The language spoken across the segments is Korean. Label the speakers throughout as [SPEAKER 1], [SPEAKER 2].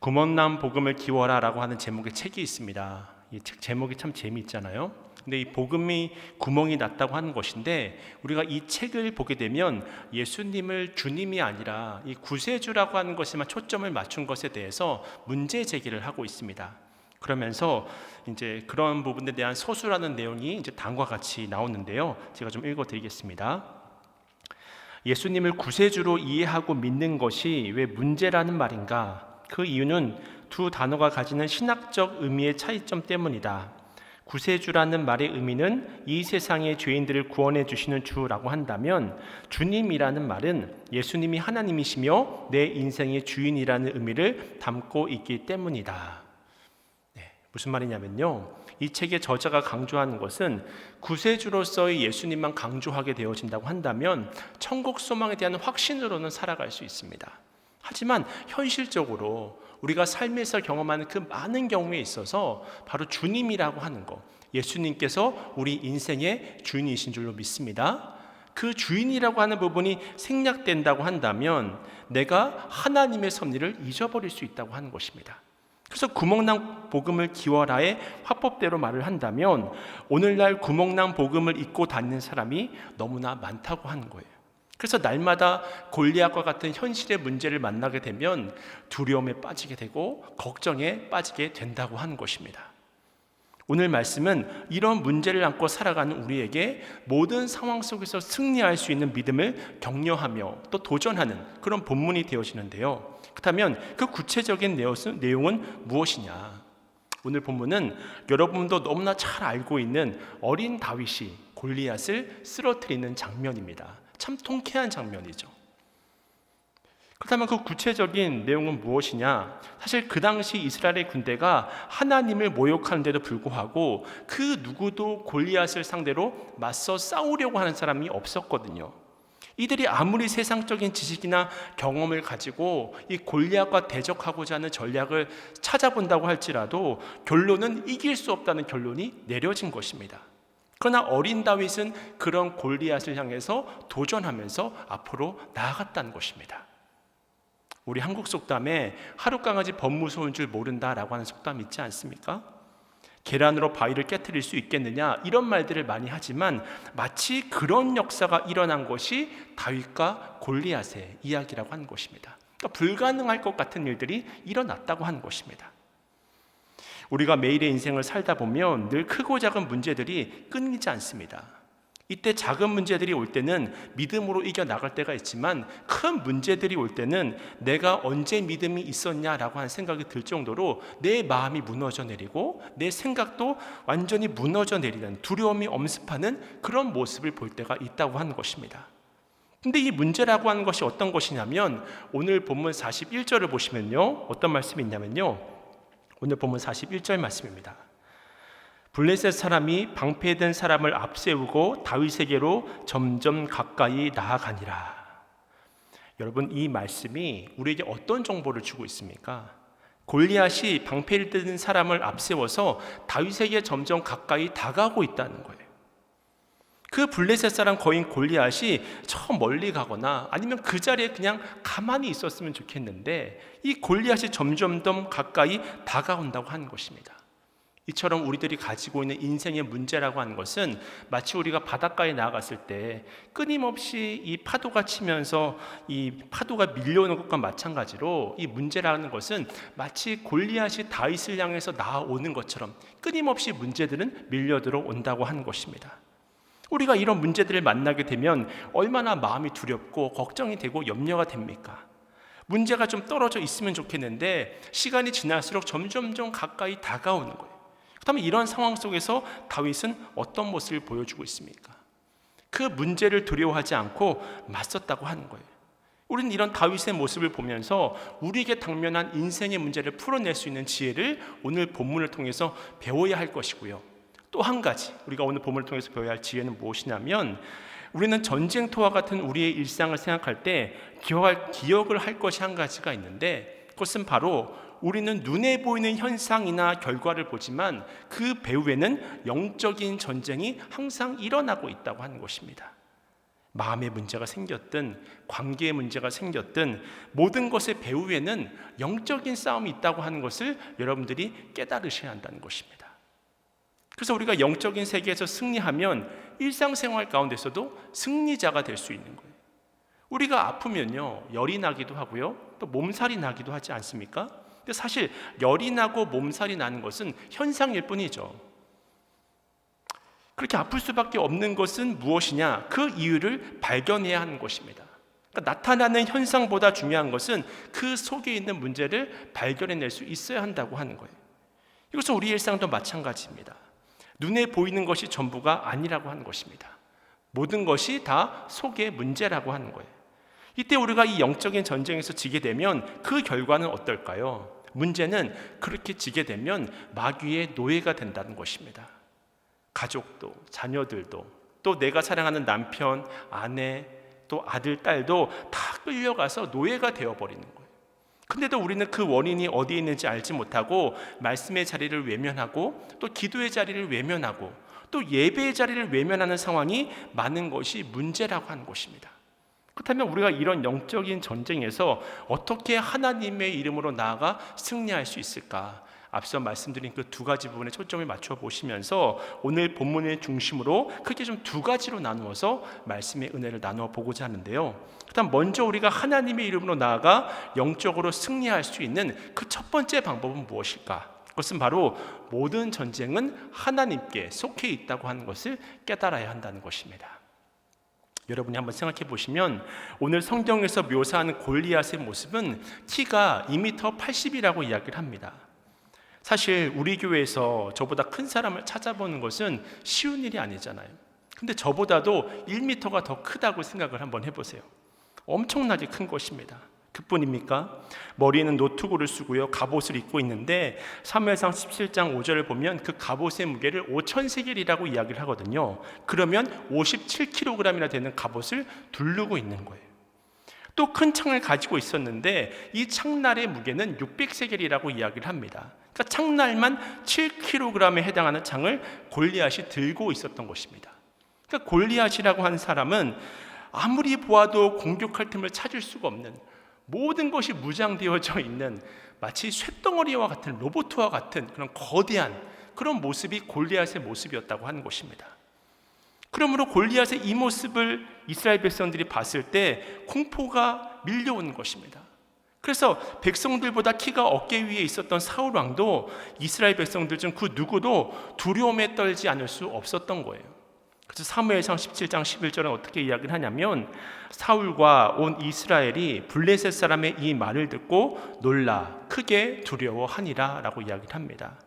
[SPEAKER 1] 구멍난 복음을 키워라라고 하는 제목의 책이 있습니다. 이 책 제목이 참 재미있잖아요. 근데 이 복음이 구멍이 났다고 하는 것인데, 우리가 이 책을 보게 되면 예수님을 주님이 아니라 이 구세주라고 하는 것에만 초점을 맞춘 것에 대해서 문제 제기를 하고 있습니다. 그러면서 이제 그런 부분에 대한 서술하는 내용이 이제 다음과 같이 나오는데요. 제가 좀 읽어드리겠습니다. 예수님을 구세주로 이해하고 믿는 것이 왜 문제라는 말인가? 그 이유는 두 단어가 가지는 신학적 의미의 차이점 때문이다. 구세주라는 말의 의미는 이 세상의 죄인들을 구원해 주시는 주라고 한다면, 주님이라는 말은 예수님이 하나님이시며 내 인생의 주인이라는 의미를 담고 있기 때문이다. 무슨 말이냐면요, 이 책의 저자가 강조하는 것은 구세주로서의 예수님만 강조하게 되어진다고 한다면 천국 소망에 대한 확신으로는 살아갈 수 있습니다. 하지만 현실적으로 우리가 삶에서 경험하는 그 많은 경우에 있어서 바로 주님이라고 하는 것, 예수님께서 우리 인생의 주인이신 줄로 믿습니다. 그 주인이라고 하는 부분이 생략된다고 한다면 내가 하나님의 섭리를 잊어버릴 수 있다고 하는 것입니다. 그래서 구멍난 복음을 키워라의 화법대로 말을 한다면 오늘날 구멍난 복음을 잊고 다니는 사람이 너무나 많다고 하는 거예요. 그래서 날마다 골리앗과 같은 현실의 문제를 만나게 되면 두려움에 빠지게 되고 걱정에 빠지게 된다고 하는 것입니다. 오늘 말씀은 이런 문제를 안고 살아가는 우리에게 모든 상황 속에서 승리할 수 있는 믿음을 격려하며 또 도전하는 그런 본문이 되어지는데요. 그렇다면 그 구체적인 내용은 무엇이냐? 오늘 본문은 여러분도 너무나 잘 알고 있는 어린 다윗이 골리앗을 쓰러뜨리는 장면입니다. 참 통쾌한 장면이죠. 그렇다면 그 구체적인 내용은 무엇이냐? 사실 그 당시 이스라엘의 군대가 하나님을 모욕하는데도 불구하고 그 누구도 골리앗을 상대로 맞서 싸우려고 하는 사람이 없었거든요. 이들이 아무리 세상적인 지식이나 경험을 가지고 이 골리앗과 대적하고자 하는 전략을 찾아본다고 할지라도 결론은 이길 수 없다는 결론이 내려진 것입니다. 그러나 어린 다윗은 그런 골리앗을 향해서 도전하면서 앞으로 나아갔다는 것입니다. 우리 한국 속담에 하룻강아지 범 무서운 줄 모른다라고 하는 속담 있지 않습니까? 계란으로 바위를 깨트릴 수 있겠느냐, 이런 말들을 많이 하지만 마치 그런 역사가 일어난 것이 다윗과 골리앗의 이야기라고 하는 것입니다. 그러니까 불가능할 것 같은 일들이 일어났다고 하는 것입니다. 우리가 매일의 인생을 살다 보면 늘 크고 작은 문제들이 끊이지 않습니다. 이때 작은 문제들이 올 때는 믿음으로 이겨나갈 때가 있지만 큰 문제들이 올 때는 내가 언제 믿음이 있었냐라고 하는 생각이 들 정도로 내 마음이 무너져 내리고 내 생각도 완전히 무너져 내리는 두려움이 엄습하는 그런 모습을 볼 때가 있다고 하는 것입니다. 근데 이 문제라고 하는 것이 어떤 것이냐면 오늘 본문 41절을 보시면요, 어떤 말씀이 있냐면요, 오늘 본문 41절 말씀입니다. 블레셋 사람이 방패든 사람을 앞세우고 다윗에게로 점점 가까이 나아가니라. 여러분, 이 말씀이 우리에게 어떤 정보를 주고 있습니까? 골리앗이 방패를 든 사람을 앞세워서 다윗에게 점점 가까이 다가오고 있다는 거예요. 그 블레셋 사람 거인 골리앗이 저 멀리 가거나 아니면 그 자리에 그냥 가만히 있었으면 좋겠는데 이 골리앗이 점점 더 가까이 다가온다고 하는 것입니다. 이처럼 우리들이 가지고 있는 인생의 문제라고 하는 것은 마치 우리가 바닷가에 나아갔을 때 끊임없이 이 파도가 치면서 이 파도가 밀려오는 것과 마찬가지로 이 문제라는 것은 마치 골리앗이 다윗을 향해서 나아오는 것처럼 끊임없이 문제들은 밀려들어 온다고 하는 것입니다. 우리가 이런 문제들을 만나게 되면 얼마나 마음이 두렵고 걱정이 되고 염려가 됩니까? 문제가 좀 떨어져 있으면 좋겠는데 시간이 지날수록 점점 가까이 다가오는 거예요. 그렇다면 이런 상황 속에서 다윗은 어떤 모습을 보여주고 있습니까? 그 문제를 두려워하지 않고 맞섰다고 하는 거예요. 우리는 이런 다윗의 모습을 보면서 우리에게 당면한 인생의 문제를 풀어낼 수 있는 지혜를 오늘 본문을 통해서 배워야 할 것이고요. 또 한 가지 우리가 오늘 본문을 통해서 배워야 할 지혜는 무엇이냐면, 우리는 전쟁터와 같은 우리의 일상을 생각할 때 기억을 할 것이 한 가지가 있는데, 그것은 바로 우리는 눈에 보이는 현상이나 결과를 보지만 그 배후에는 영적인 전쟁이 항상 일어나고 있다고 하는 것입니다. 마음의 문제가 생겼든 관계의 문제가 생겼든 모든 것의 배후에는 영적인 싸움이 있다고 하는 것을 여러분들이 깨달으셔야 한다는 것입니다. 그래서 우리가 영적인 세계에서 승리하면 일상생활 가운데서도 승리자가 될 수 있는 거예요. 우리가 아프면요, 열이 나기도 하고요, 또 몸살이 나기도 하지 않습니까? 근데 사실 열이 나고 몸살이 나는 것은 현상일 뿐이죠. 그렇게 아플 수밖에 없는 것은 무엇이냐? 그 이유를 발견해야 하는 것입니다. 그러니까 나타나는 현상보다 중요한 것은 그 속에 있는 문제를 발견해낼 수 있어야 한다고 하는 거예요. 이것은 우리 일상도 마찬가지입니다. 눈에 보이는 것이 전부가 아니라고 하는 것입니다. 모든 것이 다 속의 문제라고 하는 거예요. 이때 우리가 이 영적인 전쟁에서 지게 되면 그 결과는 어떨까요? 문제는 그렇게 지게 되면 마귀의 노예가 된다는 것입니다. 가족도, 자녀들도, 또 내가 사랑하는 남편, 아내, 또 아들, 딸도 다 끌려가서 노예가 되어버리는 거예요. 근데도 우리는 그 원인이 어디에 있는지 알지 못하고 말씀의 자리를 외면하고 또 기도의 자리를 외면하고 또 예배의 자리를 외면하는 상황이 많은 것이 문제라고 하는 것입니다. 그렇다면 우리가 이런 영적인 전쟁에서 어떻게 하나님의 이름으로 나아가 승리할 수 있을까? 앞서 말씀드린 그 두 가지 부분에 초점을 맞춰 보시면서 오늘 본문의 중심으로 크게 좀 두 가지로 나누어서 말씀의 은혜를 나누어 보고자 하는데요. 일단 먼저 우리가 하나님의 이름으로 나아가 영적으로 승리할 수 있는 그 첫 번째 방법은 무엇일까? 그것은 바로 모든 전쟁은 하나님께 속해 있다고 하는 것을 깨달아야 한다는 것입니다. 여러분이 한번 생각해 보시면 오늘 성경에서 묘사하는 골리앗의 모습은 키가 2m 80이라고 이야기를 합니다. 사실 우리 교회에서 저보다 큰 사람을 찾아보는 것은 쉬운 일이 아니잖아요. 근데 저보다도 1m가 더 크다고 생각을 한번 해보세요. 엄청나게 큰 것입니다. 그뿐입니까? 머리에는 노트구를 쓰고요, 갑옷을 입고 있는데 사무엘상 17장 5절을 보면 그 갑옷의 무게를 5,000세겔이라고 이야기를 하거든요. 그러면 57kg이나 되는 갑옷을 두르고 있는 거예요. 또 큰 창을 가지고 있었는데 이 창날의 무게는 600세겔이라고 이야기를 합니다. 그러니까 창날만 7kg에 해당하는 창을 골리앗이 들고 있었던 것입니다. 그러니까 골리앗이라고 하는 사람은 아무리 보아도 공격할 틈을 찾을 수가 없는, 모든 것이 무장되어져 있는 마치 쇳덩어리와 같은, 로봇과 같은 그런 거대한 그런 모습이 골리앗의 모습이었다고 하는 것입니다. 그러므로 골리앗의 이 모습을 이스라엘 백성들이 봤을 때 공포가 밀려오는 것입니다. 그래서 백성들보다 키가 어깨 위에 있었던 사울 왕도 이스라엘 백성들 중 그 누구도 두려움에 떨지 않을 수 없었던 거예요. 그래서 사무엘상 17장 11절은 어떻게 이야기를 하냐면 사울과 온 이스라엘이 블레셋 사람의 이 말을 듣고 놀라 크게 두려워하니라 라고 이야기를 합니다.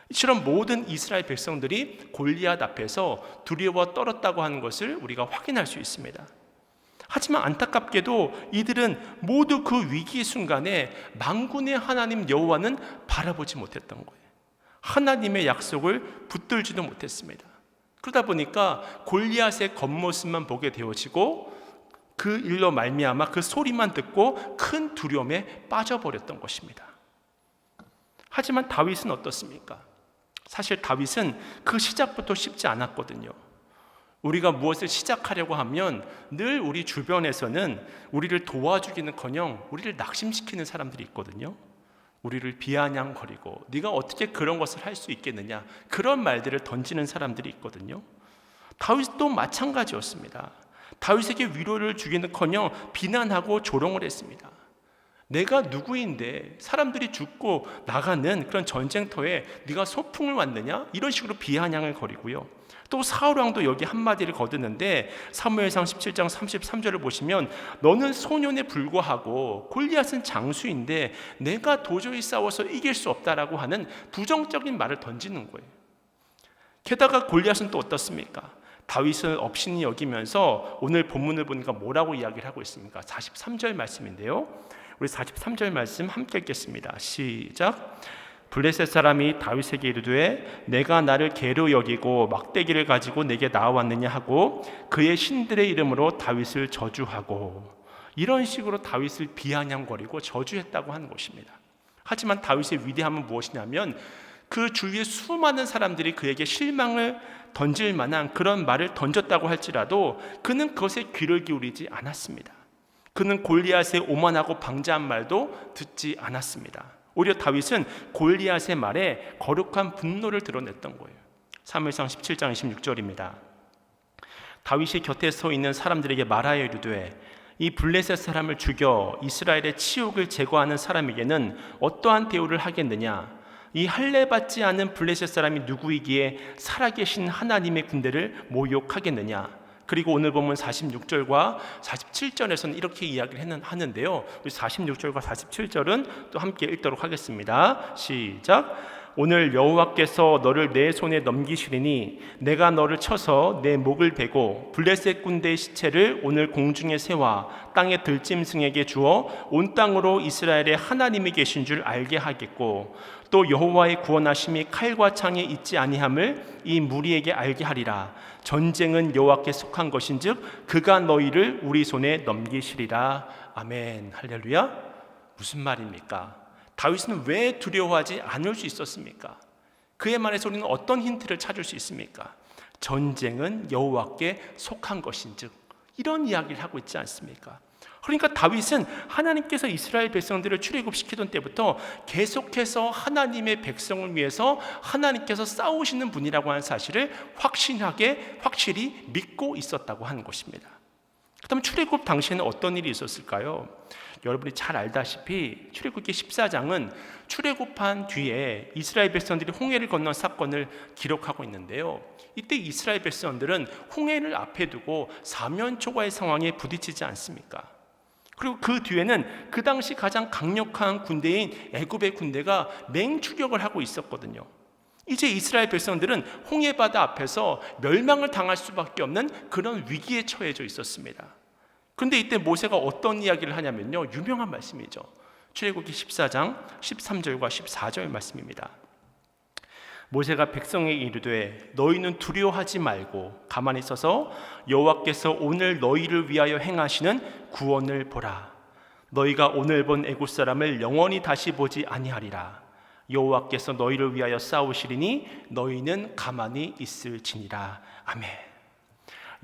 [SPEAKER 1] 이처럼 모든 이스라엘 백성들이 골리앗 앞에서 두려워 떨었다고 하는 것을 우리가 확인할 수 있습니다. 하지만 안타깝게도 이들은 모두 그 위기 순간에 만군의 하나님 여호와는 바라보지 못했던 거예요. 하나님의 약속을 붙들지도 못했습니다. 그러다 보니까 골리앗의 겉모습만 보게 되어지고 그 일로 말미암아 그 소리만 듣고 큰 두려움에 빠져버렸던 것입니다. 하지만 다윗은 어떻습니까? 사실 다윗은 그 시작부터 쉽지 않았거든요. 우리가 무엇을 시작하려고 하면 늘 우리 주변에서는 우리를 도와주기는커녕 우리를 낙심시키는 사람들이 있거든요. 우리를 비아냥거리고 네가 어떻게 그런 것을 할 수 있겠느냐, 그런 말들을 던지는 사람들이 있거든요. 다윗도 마찬가지였습니다. 다윗에게 위로를 주기는커녕 비난하고 조롱을 했습니다. 내가 누구인데 사람들이 죽고 나가는 그런 전쟁터에 네가 소풍을 왔느냐, 이런 식으로 비아냥을 거리고요. 또 사울 왕도 여기 한마디를 거두는데 사무엘상 17장 33절을 보시면 너는 소년에 불과하고 골리앗은 장수인데 내가 도저히 싸워서 이길 수 없다라고 하는 부정적인 말을 던지는 거예요. 게다가 골리앗은 또 어떻습니까? 다윗을 업신이 여기면서 오늘 본문을 보니까 뭐라고 이야기를 하고 있습니까? 43절 말씀인데요, 우리 43절 말씀 함께 읽겠습니다. 시작. 블레셋 사람이 다윗에게 이르되 내가 나를 개로 여기고 막대기를 가지고 내게 나와왔느냐 하고 그의 신들의 이름으로 다윗을 저주하고, 이런 식으로 다윗을 비아냥거리고 저주했다고 하는 것입니다. 하지만 다윗의 위대함은 무엇이냐면 그 주위에 수많은 사람들이 그에게 실망을 던질 만한 그런 말을 던졌다고 할지라도 그는 그것에 귀를 기울이지 않았습니다. 그는 골리앗의 오만하고 방자한 말도 듣지 않았습니다. 오히려 다윗은 골리앗의 말에 거룩한 분노를 드러냈던 거예요. 사무엘상 17장 26절입니다. 다윗이 곁에 서 있는 사람들에게 말하여 이르되 이 블레셋 사람을 죽여 이스라엘의 치욕을 제거하는 사람에게는 어떠한 대우를 하겠느냐? 이 할례 받지 않은 블레셋 사람이 누구이기에 살아계신 하나님의 군대를 모욕하겠느냐? 그리고 오늘 보면 46절과 47절에서는 이렇게 이야기를 하는데요. 우리 46절과 47절은 또 함께 읽도록 하겠습니다. 시작. 오늘 여호와께서 너를 내 손에 넘기시리니 내가 너를 쳐서 내 목을 베고 블레셋 군대의 시체를 오늘 공중에 세워 땅의 들짐승에게 주어 온 땅으로 이스라엘의 하나님이 계신 줄 알게 하겠고 또 여호와의 구원하심이 칼과 창에 있지 아니함을 이 무리에게 알게 하리라. 전쟁은 여호와께 속한 것인즉 그가 너희를 우리 손에 넘기시리라. 아멘. 할렐루야. 무슨 말입니까? 다윗은 왜 두려워하지 않을 수 있었습니까? 그의 말에서 우리는 어떤 힌트를 찾을 수 있습니까? 전쟁은 여호와께 속한 것인즉, 이런 이야기를 하고 있지 않습니까? 그러니까 다윗은 하나님께서 이스라엘 백성들을 출애굽시키던 때부터 계속해서 하나님의 백성을 위해서 하나님께서 싸우시는 분이라고 하는 사실을 확실히 믿고 있었다고 하는 것입니다. 그렇다면 출애굽 당시에는 어떤 일이 있었을까요? 여러분이 잘 알다시피 출애굽기 14장은 출애굽한 뒤에 이스라엘 백성들이 홍해를 건넌 사건을 기록하고 있는데요. 이때 이스라엘 백성들은 홍해를 앞에 두고 사면초가의 상황에 부딪히지 않습니까? 그리고 그 뒤에는 그 당시 가장 강력한 군대인 애굽의 군대가 맹추격을 하고 있었거든요. 이제 이스라엘 백성들은 홍해바다 앞에서 멸망을 당할 수밖에 없는 그런 위기에 처해져 있었습니다. 그런데 이때 모세가 어떤 이야기를 하냐면요, 유명한 말씀이죠. 출애굽기 14장 13절과 14절 말씀입니다. 모세가 백성에게 이르되 너희는 두려워하지 말고 가만히 있어서 여호와께서 오늘 너희를 위하여 행하시는 구원을 보라. 너희가 오늘 본 애굽 사람을 영원히 다시 보지 아니하리라. 여호와께서 너희를 위하여 싸우시리니 너희는 가만히 있을지니라. 아멘.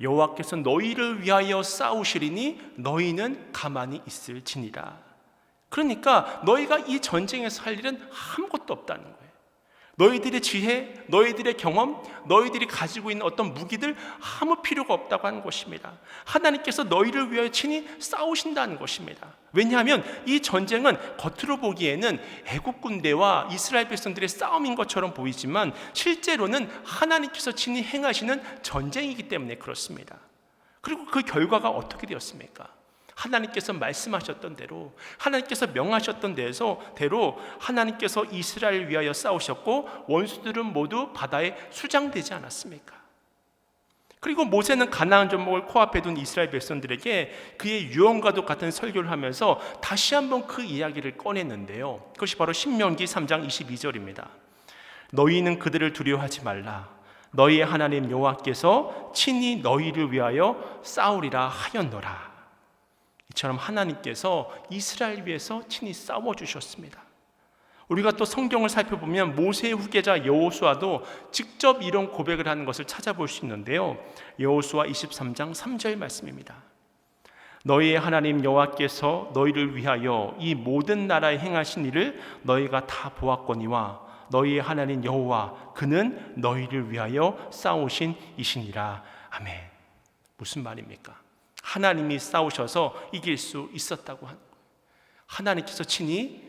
[SPEAKER 1] 여호와께서 너희를 위하여 싸우시리니 너희는 가만히 있을지니라. 그러니까 너희가 이 전쟁에서 할 일은 아무것도 없다는 거예요. 너희들의 지혜, 너희들의 경험, 너희들이 가지고 있는 어떤 무기들 아무 필요가 없다고 하는 것입니다. 하나님께서 너희를 위하여 친히 싸우신다는 것입니다. 왜냐하면 이 전쟁은 겉으로 보기에는 애국 군대와 이스라엘 백성들의 싸움인 것처럼 보이지만 실제로는 하나님께서 친히 행하시는 전쟁이기 때문에 그렇습니다. 그리고 그 결과가 어떻게 되었습니까? 하나님께서 말씀하셨던 대로, 하나님께서 명하셨던 대로 하나님께서 이스라엘을 위하여 싸우셨고 원수들은 모두 바다에 수장되지 않았습니까? 그리고 모세는 가나안 전목을 코앞에 둔 이스라엘 백성들에게 그의 유언과도 같은 설교를 하면서 다시 한번 그 이야기를 꺼냈는데요. 그것이 바로 신명기 3장 22절입니다. 너희는 그들을 두려워하지 말라. 너희의 하나님 여호와께서 친히 너희를 위하여 싸우리라 하였노라. 이처럼 하나님께서 이스라엘 위해서 친히 싸워주셨습니다. 우리가 또 성경을 살펴보면 모세의 후계자 여호수아도 직접 이런 고백을 하는 것을 찾아볼 수 있는데요. 여호수아 23장 3절 말씀입니다. 너희의 하나님 여호와께서 너희를 위하여 이 모든 나라에 행하신 일을 너희가 다 보았거니와 너희의 하나님 여호와 그는 너희를 위하여 싸우신 이시니라. 아멘. 무슨 말입니까? 하나님이 싸우셔서 이길 수 있었다고 하는 거예요. 하나님께서 친히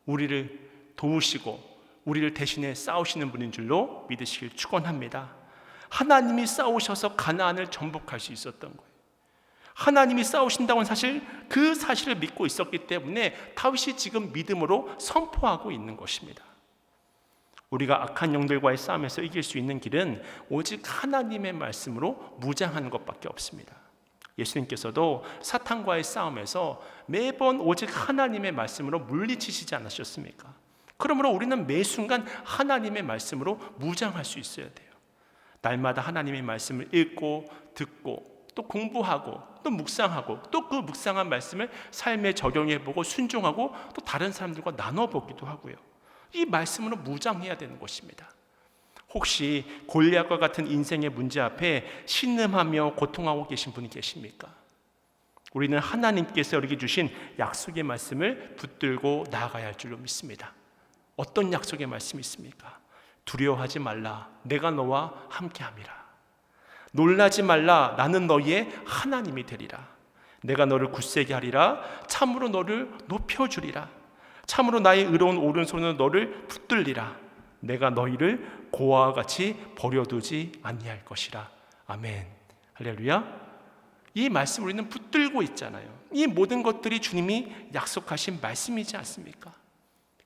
[SPEAKER 1] 우리를 도우시고 우리를 대신해 싸우시는 분인 줄로 믿으시길 축원합니다. 하나님이 싸우셔서 가나안을 정복할 수 있었던 거예요. 하나님이 싸우신다고는 사실 그 사실을 믿고 있었기 때문에 다윗이 지금 믿음으로 선포하고 있는 것입니다. 우리가 악한 영들과의 싸움에서 이길 수 있는 길은 오직 하나님의 말씀으로 무장하는 것밖에 없습니다. 예수님께서도 사탄과의 싸움에서 매번 오직 하나님의 말씀으로 물리치시지 않으셨습니까? 그러므로 우리는 매 순간 하나님의 말씀으로 무장할 수 있어야 돼요. 날마다 하나님의 말씀을 읽고 듣고 또 공부하고 또 묵상하고 또 그 묵상한 말씀을 삶에 적용해보고 순종하고 또 다른 사람들과 나눠보기도 하고요. 이 말씀으로 무장해야 되는 것입니다. 혹시 골리앗과 같은 인생의 문제 앞에 신음하며 고통하고 계신 분이 계십니까? 우리는 하나님께서 우리에게 주신 약속의 말씀을 붙들고 나아가야 할 줄로 믿습니다. 어떤 약속의 말씀이 있습니까? 두려워하지 말라, 내가 너와 함께함이라. 놀라지 말라, 나는 너희의 하나님이 되리라. 내가 너를 굳세게 하리라. 참으로 너를 높여주리라. 참으로 나의 의로운 오른손으로 너를 붙들리라. 내가 너희를 고아와 같이 버려두지 아니할 것이라. 아멘. 할렐루야. 이 말씀 우리는 붙들고 있잖아요. 이 모든 것들이 주님이 약속하신 말씀이지 않습니까?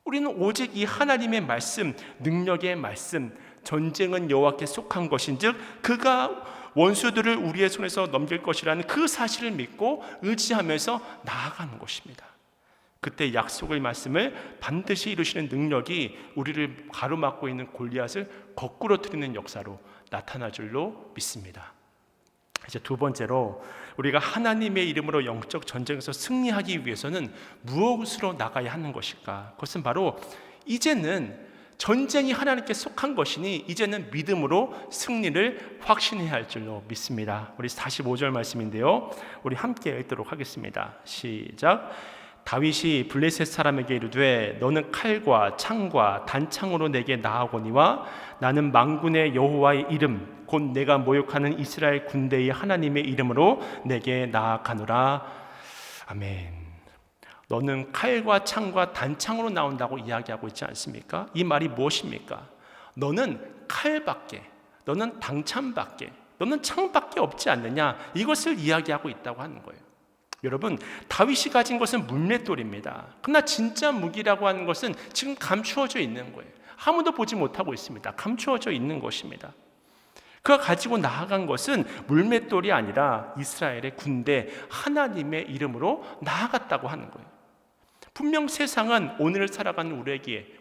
[SPEAKER 1] 우리는 오직 이 하나님의 말씀, 능력의 말씀, 전쟁은 여호와께 속한 것인즉 그가 원수들을 우리의 손에서 넘길 것이라는 그 사실을 믿고 의지하면서 나아가는 것입니다. 그때 약속의 말씀을 반드시 이루시는 능력이 우리를 가로막고 있는 골리앗을 거꾸로 트리는 역사로 나타날 줄로 믿습니다. 이제 두 번째로 우리가 하나님의 이름으로 영적 전쟁에서 승리하기 위해서는 무엇으로 나가야 하는 것일까? 그것은 바로 이제는 전쟁이 하나님께 속한 것이니 이제는 믿음으로 승리를 확신해야 할 줄로 믿습니다. 우리 45절 말씀인데요, 우리 함께 읽도록 하겠습니다. 시작. 다윗이 블레셋 사람에게 이르되 너는 칼과 창과 단창으로 내게 나아오거니와 나는 만군의 여호와의 이름 곧 내가 모욕하는 이스라엘 군대의 하나님의 이름으로 내게 나아가노라. 아멘. 너는 칼과 창과 단창으로 나온다고 이야기하고 있지 않습니까? 이 말이 무엇입니까? 너는 칼밖에, 너는 단창밖에, 너는 창밖에 없지 않느냐, 이것을 이야기하고 있다고 하는 거예요. 여러분, 다윗이 가진 것은 물맷돌입니다. 그러나 진짜 무기라고 하는 것은 지금 감추어져 있는 거예요. 아무도 보지 못하고 있습니다. 감추어져 있는 것입니다. 그가 가지고 나아간 것은 물맷돌이 아니라 이스라엘의 군대, 하나님의 이름으로 나아갔다고 하는 거예요. 분명 세상은 오늘을 살아가는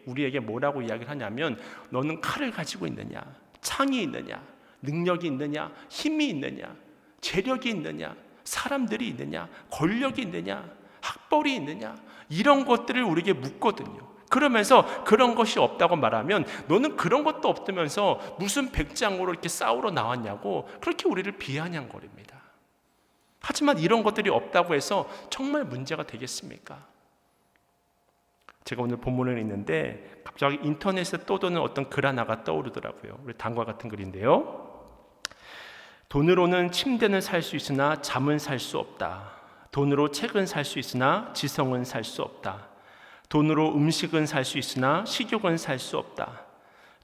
[SPEAKER 1] 우리에게 뭐라고 이야기를 하냐면 너는 칼을 가지고 있느냐, 창이 있느냐, 능력이 있느냐, 힘이 있느냐, 재력이 있느냐, 사람들이 있느냐, 권력이 있느냐, 학벌이 있느냐, 이런 것들을 우리에게 묻거든요. 그러면서 그런 것이 없다고 말하면 너는 그런 것도 없다면서 무슨 백장으로 이렇게 싸우러 나왔냐고 그렇게 우리를 비아냥거립니다. 하지만 이런 것들이 없다고 해서 정말 문제가 되겠습니까? 제가 오늘 본문을 읽는데 갑자기 인터넷에 떠도는 어떤 글 하나가 떠오르더라고요. 우리 다음과 같은 글인데요, 돈으로는 침대는 살 수 있으나 잠은 살 수 없다. 돈으로 책은 살 수 있으나 지성은 살 수 없다. 돈으로 음식은 살 수 있으나 식욕은 살 수 없다.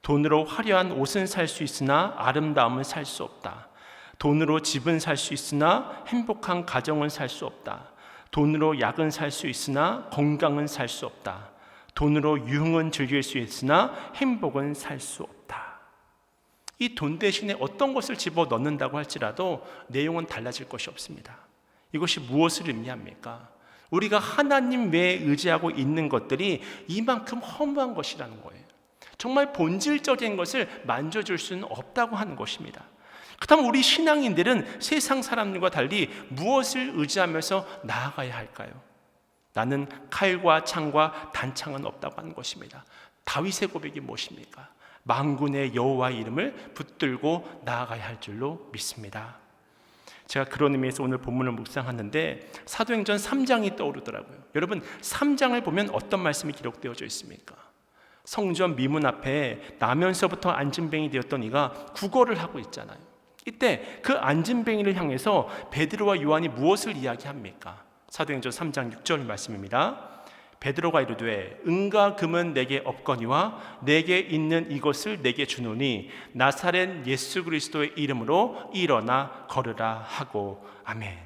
[SPEAKER 1] 돈으로 화려한 옷은 살 수 있으나 아름다움은 살 수 없다. 돈으로 집은 살 수 있으나 행복한 가정은 살 수 없다. 돈으로 약은 살 수 있으나 건강은 살 수 없다. 돈으로 유흥은 즐길 수 있으나 행복은 살 수 없다. 이 돈 대신에 어떤 것을 집어넣는다고 할지라도 내용은 달라질 것이 없습니다. 이것이 무엇을 의미합니까? 우리가 하나님 외에 의지하고 있는 것들이 이만큼 허무한 것이라는 거예요. 정말 본질적인 것을 만져줄 수는 없다고 하는 것입니다. 그렇다면 우리 신앙인들은 세상 사람들과 달리 무엇을 의지하면서 나아가야 할까요? 나는 칼과 창과 단창은 없다고 하는 것입니다. 다윗의 고백이 무엇입니까? 만군의 여호와의 이름을 붙들고 나아가야 할 줄로 믿습니다. 제가 그런 의미에서 오늘 본문을 묵상하는데 사도행전 3장이 떠오르더라고요. 여러분, 3장을 보면 어떤 말씀이 기록되어져 있습니까? 성전 미문 앞에 나면서부터 안진뱅이 되었던 이가 구걸을 하고 있잖아요. 이때 그 안진뱅이를 향해서 베드로와 요한이 무엇을 이야기합니까? 사도행전 3장 6절 말씀입니다. 베드로가 이르되 은과 금은 내게 없거니와 내게 있는 이것을 내게 주노니 나사렛 예수 그리스도의 이름으로 일어나 걸으라 하고. 아멘.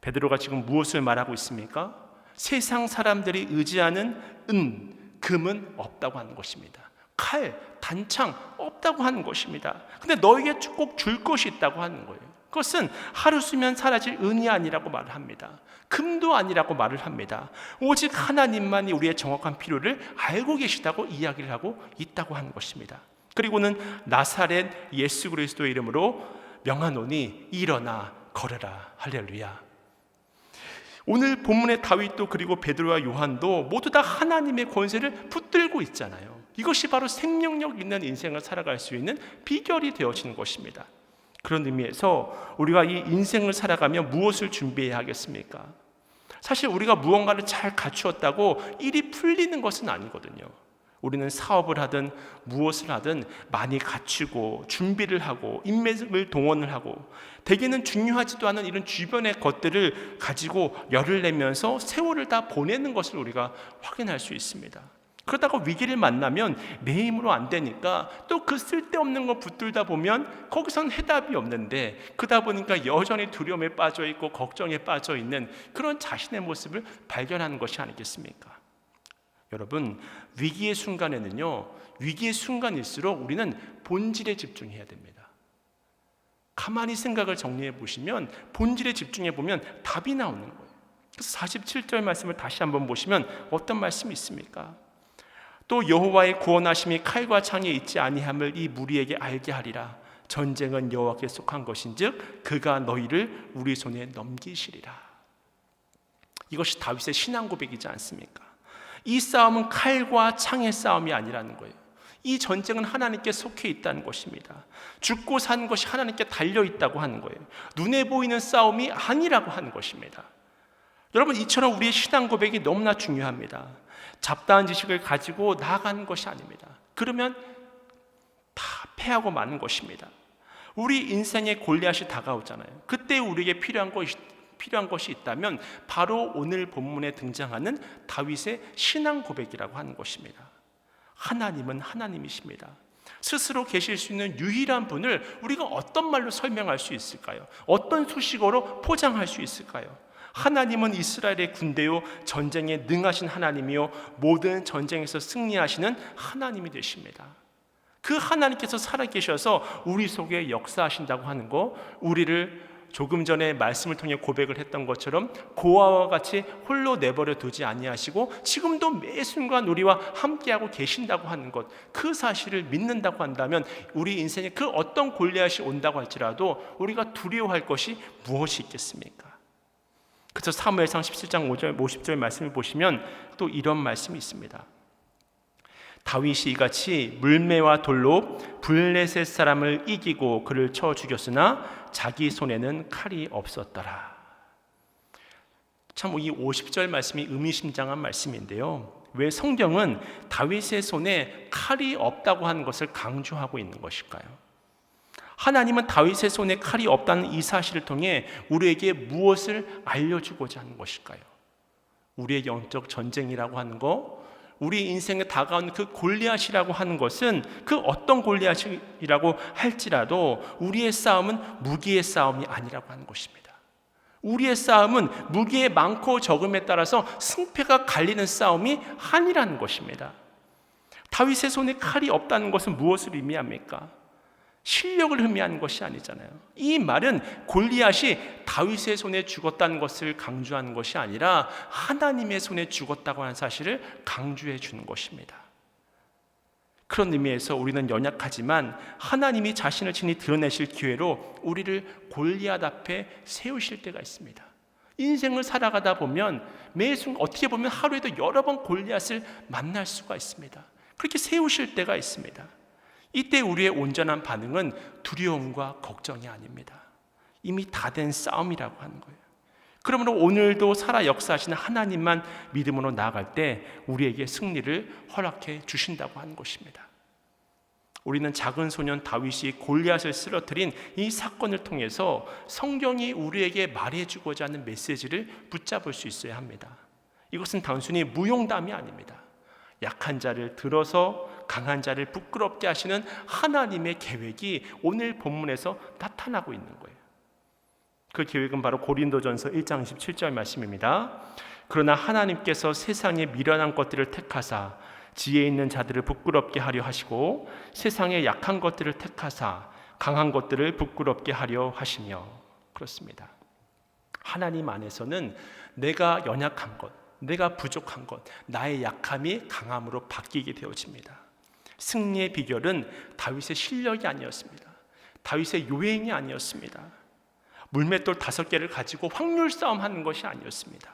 [SPEAKER 1] 베드로가 지금 무엇을 말하고 있습니까? 세상 사람들이 의지하는 은, 금은 없다고 하는 것입니다. 칼, 단창 없다고 하는 것입니다. 근데 너에게 꼭 줄 것이 있다고 하는 거예요. 그것은 하루 쓰면 사라질 은이 아니라고 말을 합니다. 금도 아니라고 말을 합니다. 오직 하나님만이 우리의 정확한 필요를 알고 계시다고 이야기를 하고 있다고 하는 것입니다. 그리고는 나사렛 예수 그리스도의 이름으로 명하노니 일어나 걸으라. 할렐루야. 오늘 본문의 다윗도 그리고 베드로와 요한도 모두 다 하나님의 권세를 붙들고 있잖아요. 이것이 바로 생명력 있는 인생을 살아갈 수 있는 비결이 되어지는 것입니다. 그런 의미에서 우리가 이 인생을 살아가면 무엇을 준비해야 하겠습니까? 사실 우리가 무언가를 잘 갖추었다고 일이 풀리는 것은 아니거든요. 우리는 사업을 하든 무엇을 하든 많이 갖추고 준비를 하고 인맥을 동원을 하고 대개는 중요하지도 않은 이런 주변의 것들을 가지고 열을 내면서 세월을 다 보내는 것을 우리가 확인할 수 있습니다. 그러다가 위기를 만나면 내 힘으로 안 되니까 또 그 쓸데없는 거 붙들다 보면 거기선 해답이 없는데, 그러다 보니까 여전히 두려움에 빠져 있고 걱정에 빠져 있는 그런 자신의 모습을 발견하는 것이 아니겠습니까? 여러분, 위기의 순간에는요, 위기의 순간일수록 우리는 본질에 집중해야 됩니다. 가만히 생각을 정리해 보시면 본질에 집중해 보면 답이 나오는 거예요. 그래서 47절 말씀을 다시 한번 보시면 어떤 말씀이 있습니까? 또 여호와의 구원하심이 칼과 창에 있지 아니함을 이 무리에게 알게 하리라. 전쟁은 여호와께 속한 것인즉 그가 너희를 우리 손에 넘기시리라. 이것이 다윗의 신앙 고백이지 않습니까? 이 싸움은 칼과 창의 싸움이 아니라는 거예요. 이 전쟁은 하나님께 속해 있다는 것입니다. 죽고 사는 것이 하나님께 달려 있다고 하는 거예요. 눈에 보이는 싸움이 아니라고 하는 것입니다. 여러분, 이처럼 우리의 신앙 고백이 너무나 중요합니다. 잡다한 지식을 가지고 나아가는 것이 아닙니다. 그러면 다 패하고 마는 것입니다. 우리 인생에 골리앗이 다가오잖아요. 그때 우리에게 필요한 것이 있다면 바로 오늘 본문에 등장하는 다윗의 신앙 고백이라고 하는 것입니다. 하나님은 하나님이십니다. 스스로 계실 수 있는 유일한 분을 우리가 어떤 말로 설명할 수 있을까요? 어떤 수식어로 포장할 수 있을까요? 하나님은 이스라엘의 군대요, 전쟁에 능하신 하나님이요, 모든 전쟁에서 승리하시는 하나님이 되십니다. 그 하나님께서 살아계셔서 우리 속에 역사하신다고 하는 거, 우리를 조금 전에 말씀을 통해 고백을 했던 것처럼 고아와 같이 홀로 내버려 두지 아니하시고 지금도 매 순간 우리와 함께하고 계신다고 하는 것, 그 사실을 믿는다고 한다면 우리 인생에 그 어떤 골리앗이 온다고 할지라도 우리가 두려워할 것이 무엇이 있겠습니까? 그래서 사무엘상 17장 50절 말씀을 보시면 또 이런 말씀이 있습니다. 다윗이 이같이 물매와 돌로 블레셋 사람을 이기고 그를 쳐 죽였으나 자기 손에는 칼이 없었더라. 참 이 50절 말씀이 의미심장한 말씀인데요, 왜 성경은 다윗의 손에 칼이 없다고 하는 것을 강조하고 있는 것일까요? 하나님은 다윗의 손에 칼이 없다는 이 사실을 통해 우리에게 무엇을 알려주고자 하는 것일까요? 우리의 영적 전쟁이라고 하는 거, 우리 인생에 다가오는 그 골리앗이라고 하는 것은 그 어떤 골리앗이라고 할지라도 우리의 싸움은 무기의 싸움이 아니라고 하는 것입니다. 우리의 싸움은 무기의 많고 적음에 따라서 승패가 갈리는 싸움이 아니라는 것입니다. 다윗의 손에 칼이 없다는 것은 무엇을 의미합니까? 실력을 의미하는 것이 아니잖아요. 이 말은 골리앗이 다윗의 손에 죽었다는 것을 강조하는 것이 아니라 하나님의 손에 죽었다고 하는 사실을 강조해 주는 것입니다. 그런 의미에서 우리는 연약하지만 하나님이 자신을 친히 드러내실 기회로 우리를 골리앗 앞에 세우실 때가 있습니다. 인생을 살아가다 보면 매 순간 어떻게 보면 하루에도 여러 번 골리앗을 만날 수가 있습니다. 그렇게 세우실 때가 있습니다. 이때 우리의 온전한 반응은 두려움과 걱정이 아닙니다. 이미 다 된 싸움이라고 하는 거예요. 그러므로 오늘도 살아 역사하시는 하나님만 믿음으로 나아갈 때 우리에게 승리를 허락해 주신다고 하는 것입니다. 우리는 작은 소년 다윗이 골리앗을 쓰러뜨린 이 사건을 통해서 성경이 우리에게 말해주고자 하는 메시지를 붙잡을 수 있어야 합니다. 이것은 단순히 무용담이 아닙니다. 약한 자를 들어서 강한 자를 부끄럽게 하시는 하나님의 계획이 오늘 본문에서 나타나고 있는 거예요. 그 계획은 바로 고린도전서 1장 27절 말씀입니다. 그러나 하나님께서 세상에 미련한 것들을 택하사 지혜 있는 자들을 부끄럽게 하려 하시고 세상에 약한 것들을 택하사 강한 것들을 부끄럽게 하려 하시며. 그렇습니다. 하나님 안에서는 내가 연약한 것, 내가 부족한 것, 나의 약함이 강함으로 바뀌게 되어집니다. 승리의 비결은 다윗의 실력이 아니었습니다. 다윗의 요행이 아니었습니다. 물맷돌 5개를 가지고 확률 싸움하는 것이 아니었습니다.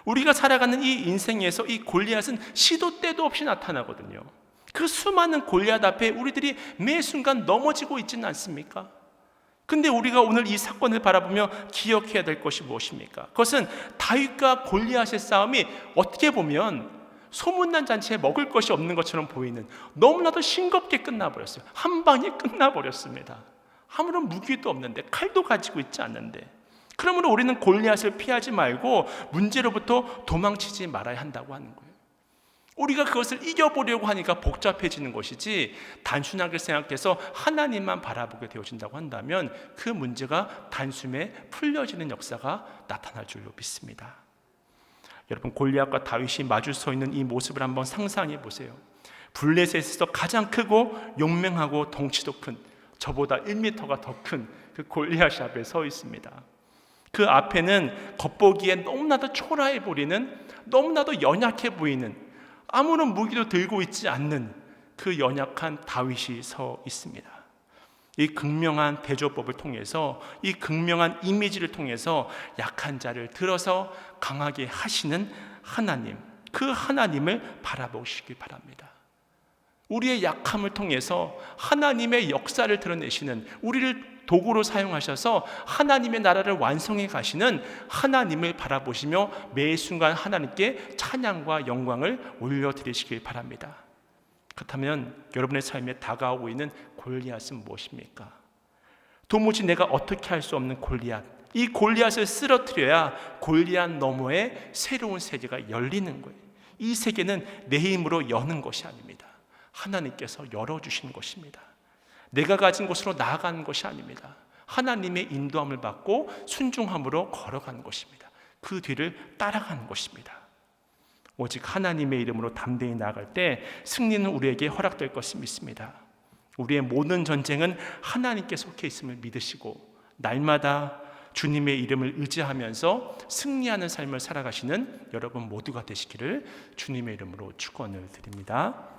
[SPEAKER 1] 우리가 살아가는 이 인생에서 이 골리앗은 시도 때도 없이 나타나거든요. 그 수많은 골리앗 앞에 우리들이 매 순간 넘어지고 있지는 않습니까? 근데 우리가 오늘 이 사건을 바라보며 기억해야 될 것이 무엇입니까? 그것은 다윗과 골리앗의 싸움이 어떻게 보면 소문난 잔치에 먹을 것이 없는 것처럼 보이는, 너무나도 싱겁게 끝나버렸어요. 한 방에 끝나버렸습니다. 아무런 무기도 없는데, 칼도 가지고 있지 않는데. 그러므로 우리는 골리앗을 피하지 말고 문제로부터 도망치지 말아야 한다고 하는 거예요. 우리가 그것을 이겨보려고 하니까 복잡해지는 것이지, 단순하게 생각해서 하나님만 바라보게 되어진다고 한다면 그 문제가 단숨에 풀려지는 역사가 나타날 줄로 믿습니다. 여러분, 골리앗과 다윗이 마주 서 있는 이 모습을 한번 상상해 보세요. 블레셋에서 가장 크고 용맹하고 덩치도 큰, 저보다 1m가 더 큰 그 골리앗이 앞에 서 있습니다. 그 앞에는 겉보기에 너무나도 초라해 보이는, 너무나도 연약해 보이는, 아무런 무기도 들고 있지 않는 그 연약한 다윗이 서 있습니다. 이 극명한 대조법을 통해서, 이 극명한 이미지를 통해서 약한 자를 들어서 강하게 하시는 하나님, 그 하나님을 바라보시기 바랍니다. 우리의 약함을 통해서 하나님의 역사를 드러내시는, 우리를 도구로 사용하셔서 하나님의 나라를 완성해 가시는 하나님을 바라보시며 매 순간 하나님께 찬양과 영광을 올려드리시길 바랍니다. 그렇다면 여러분의 삶에 다가오고 있는 골리앗은 무엇입니까? 도무지 내가 어떻게 할 수 없는 골리앗, 이 골리앗을 쓰러뜨려야 골리앗 너머에 새로운 세계가 열리는 거예요. 이 세계는 내 힘으로 여는 것이 아닙니다. 하나님께서 열어주신 것입니다. 내가 가진 곳으로 나아가는 것이 아닙니다. 하나님의 인도함을 받고 순종함으로 걸어가는 것입니다. 그 뒤를 따라가는 것입니다. 오직 하나님의 이름으로 담대히 나아갈 때 승리는 우리에게 허락될 것을 믿습니다. 우리의 모든 전쟁은 하나님께 속해 있음을 믿으시고 날마다 주님의 이름을 의지하면서 승리하는 삶을 살아가시는 여러분 모두가 되시기를 주님의 이름으로 축원을 드립니다.